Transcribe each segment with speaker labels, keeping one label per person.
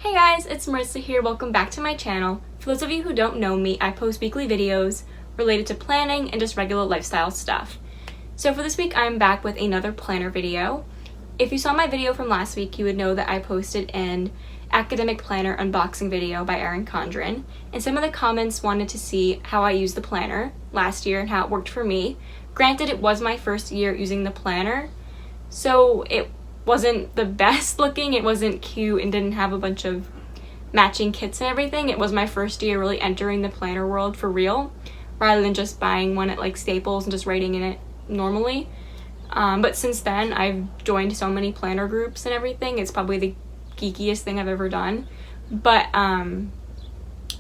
Speaker 1: Hey guys, it's Marissa here. Welcome back to my channel. For those of you who don't know me, I post weekly videos related to planning and just regular lifestyle stuff. So for this week, I'm back with another planner video. If you saw my video from last week, you would know that I posted an academic planner unboxing video by Erin Condren, and some of the comments wanted to see how I used the planner last year and how it worked for me. Granted, it was my first year using the planner, so it wasn't the best looking, it wasn't cute, and didn't have a bunch of matching kits and everything. It was my first year really entering the planner world for real, rather than just buying one at like Staples and just writing in it normally. But since then, I've joined so many planner groups and everything. It's probably the geekiest thing I've ever done. But,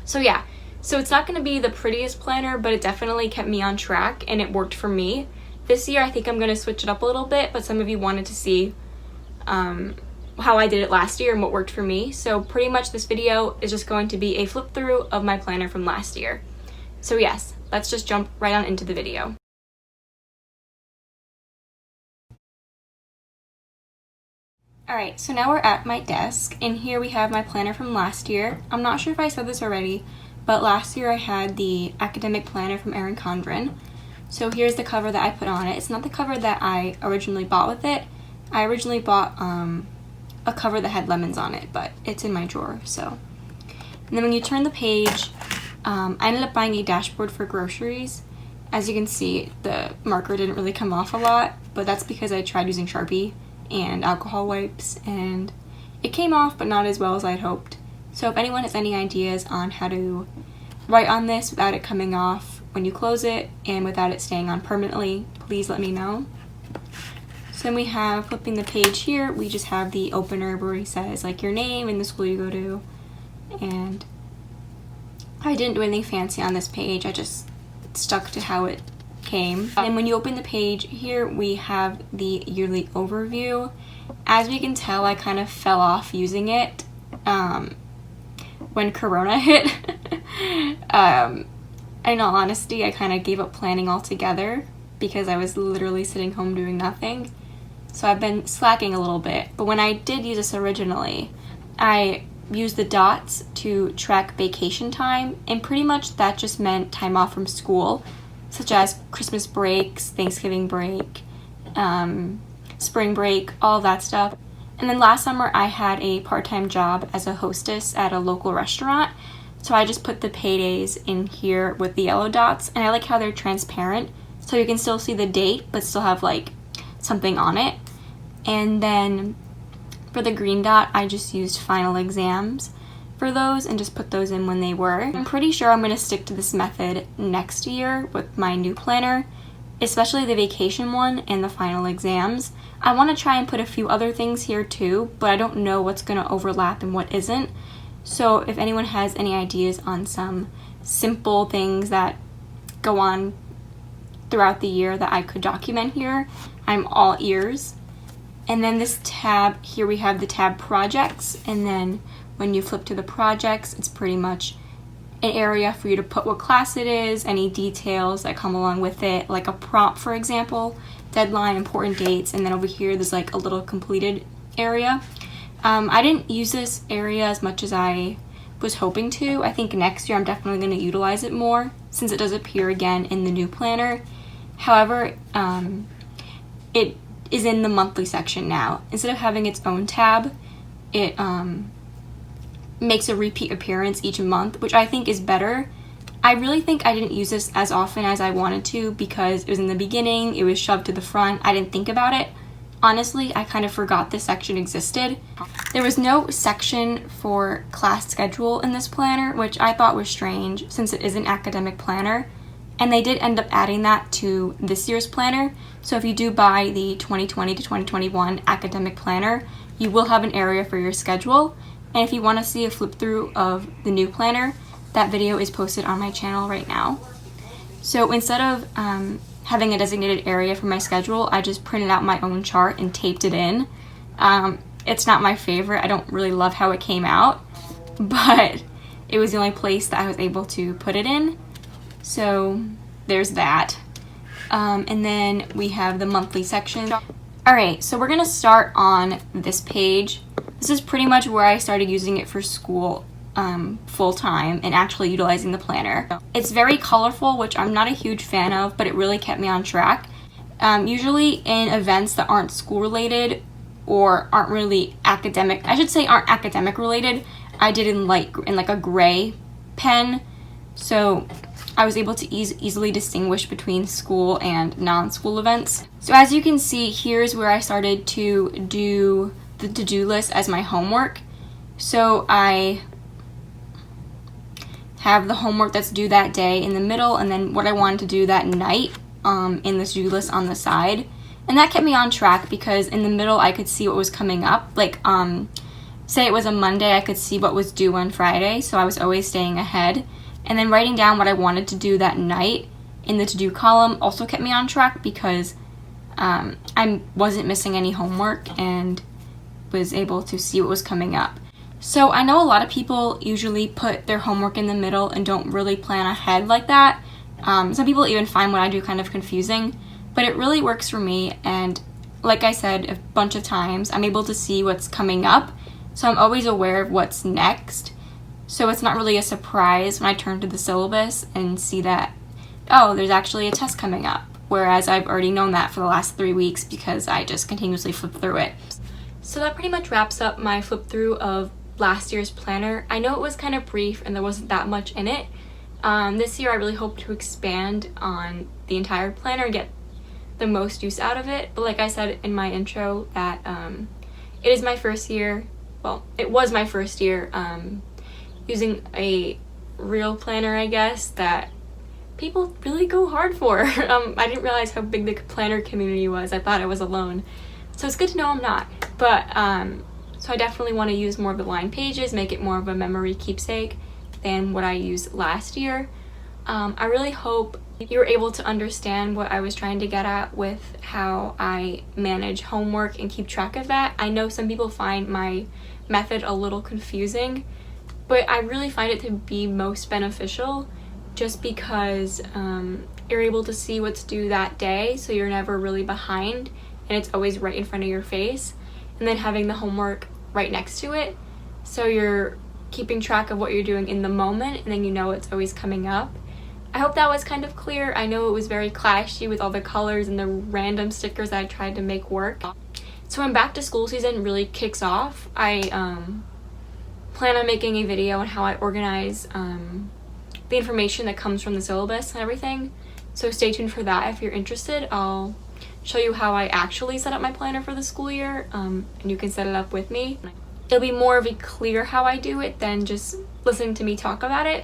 Speaker 1: so yeah. So it's not going to be the prettiest planner, but it definitely kept me on track, and it worked for me. This year, I think I'm going to switch it up a little bit, but some of you wanted to see how I did it last year and what worked for me. So pretty much this video is just going to be a flip through of my planner from last year. So yes, let's just jump right on into the video. Alright, so now we're at my desk, and here we have my planner from last year. I'm not sure if I said this already, but last year I had the academic planner from Erin Condren. So here's the cover that I put on it. It's not the cover that I originally bought with it. I originally bought a cover that had lemons on it, but it's in my drawer, so. And then when you turn the page, I ended up buying a dashboard for groceries. As you can see, the marker didn't really come off a lot, but that's because I tried using Sharpie and alcohol wipes, and it came off, but not as well as I'd hoped. So if anyone has any ideas on how to write on this without it coming off when you close it and without it staying on permanently, please let me know. So then we have, flipping the page here, we just have the opener where it says like your name and the school you go to. And I didn't do anything fancy on this page, I just stuck to how it came. And when you open the page here, we have the yearly overview. As we can tell, I kind of fell off using it when Corona hit. In all honesty, I kind of gave up planning altogether because I was literally sitting home doing nothing. So I've been slacking a little bit, but when I did use this originally, I used the dots to track vacation time, and pretty much that just meant time off from school, such as Christmas breaks, Thanksgiving break, spring break, all that stuff. And then last summer I had a part-time job as a hostess at a local restaurant, so I just put the paydays in here with the yellow dots, and I like how they're transparent, so you can still see the date, but still have like something on it. And then for the green dot, I just used final exams for those and just put those in when they were. I'm pretty sure I'm going to stick to this method next year with my new planner, especially the vacation one and the final exams. I want to try and put a few other things here too, but I don't know what's going to overlap and what isn't. So if anyone has any ideas on some simple things that go on throughout the year that I could document here, I'm all ears. And then this tab, here we have the tab projects, and then when you flip to the projects, it's pretty much an area for you to put what class it is, any details that come along with it, like a prompt, for example, deadline, important dates, and then over here there's like a little completed area. I didn't use this area as much as I was hoping to. I think next year I'm definitely going to utilize it more since it does appear again in the new planner. However, it is in the monthly section now. Instead of having its own tab, it makes a repeat appearance each month, which I think is better. I really think I didn't use this as often as I wanted to because it was in the beginning, it was shoved to the front, I didn't think about it. Honestly, I kind of forgot this section existed. There was no section for class schedule in this planner, which I thought was strange since it is an academic planner. And they did end up adding that to this year's planner. So if you do buy the 2020 to 2021 academic planner, you will have an area for your schedule. And if you want to see a flip through of the new planner, that video is posted on my channel right now. So instead of having a designated area for my schedule, I just printed out my own chart and taped it in. It's not my favorite. I don't really love how it came out, but it was the only place that I was able to put it in. So there's that. And then we have the monthly section. Alright, so we're going to start on this page. This is pretty much where I started using it for school full-time and actually utilizing the planner. It's very colorful, which I'm not a huge fan of, but it really kept me on track. Usually in events that aren't school related or aren't really academic, I should say aren't academic related, I did in like a gray pen, so I was able to easily distinguish between school and non-school events. So as you can see, here's where I started to do the to-do list as my homework. So I have the homework that's due that day in the middle, and then what I wanted to do that night in the to-do list on the side. And that kept me on track because in the middle I could see what was coming up. Like, say it was a Monday, I could see what was due on Friday, so I was always staying ahead. And then writing down what I wanted to do that night in the to-do column also kept me on track because I wasn't missing any homework and was able to see what was coming up. So I know a lot of people usually put their homework in the middle and don't really plan ahead like that. Some people even find what I do kind of confusing, but it really works for me. And like I said a bunch of times, I'm able to see what's coming up, so I'm always aware of what's next. So it's not really a surprise when I turn to the syllabus and see that, oh, there's actually a test coming up, whereas I've already known that for the last 3 weeks because I just continuously flip through it. So that pretty much wraps up my flip through of last year's planner. I know it was kind of brief and there wasn't that much in it. This year I really hope to expand on the entire planner and get the most use out of it. But like I said in my intro, that it is my first year, well, it was my first year using a real planner, I guess, that people really go hard for. I didn't realize how big the planner community was. I thought I was alone. So it's good to know I'm not. But so I definitely want to use more of the line pages, make it more of a memory keepsake than what I used last year. I really hope you were able to understand what I was trying to get at with how I manage homework and keep track of that. I know some people find my method a little confusing, but I really find it to be most beneficial just because you're able to see what's due that day, so you're never really behind and it's always right in front of your face. And then having the homework right next to it, so you're keeping track of what you're doing in the moment and then you know it's always coming up. I hope that was kind of clear. I know it was very clashy with all the colors and the random stickers that I tried to make work. So when back to school season really kicks off, I plan on making a video on how I organize the information that comes from the syllabus and everything. So stay tuned for that if you're interested. I'll show you how I actually set up my planner for the school year, and you can set it up with me. It'll be more of a clear how I do it than just listening to me talk about it.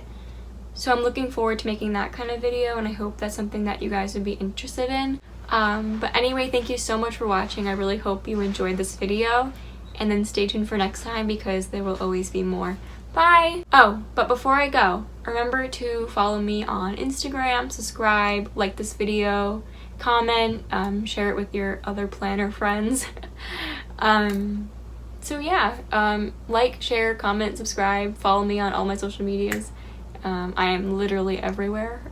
Speaker 1: So I'm looking forward to making that kind of video, and I hope that's something that you guys would be interested in. But anyway, thank you so much for watching. I really hope you enjoyed this video, and then stay tuned for next time because there will always be more. Bye! Oh, but before I go, remember to follow me on Instagram, subscribe, like this video, comment, share it with your other planner friends. So yeah, like, share, comment, subscribe, follow me on all my social medias. I am literally everywhere.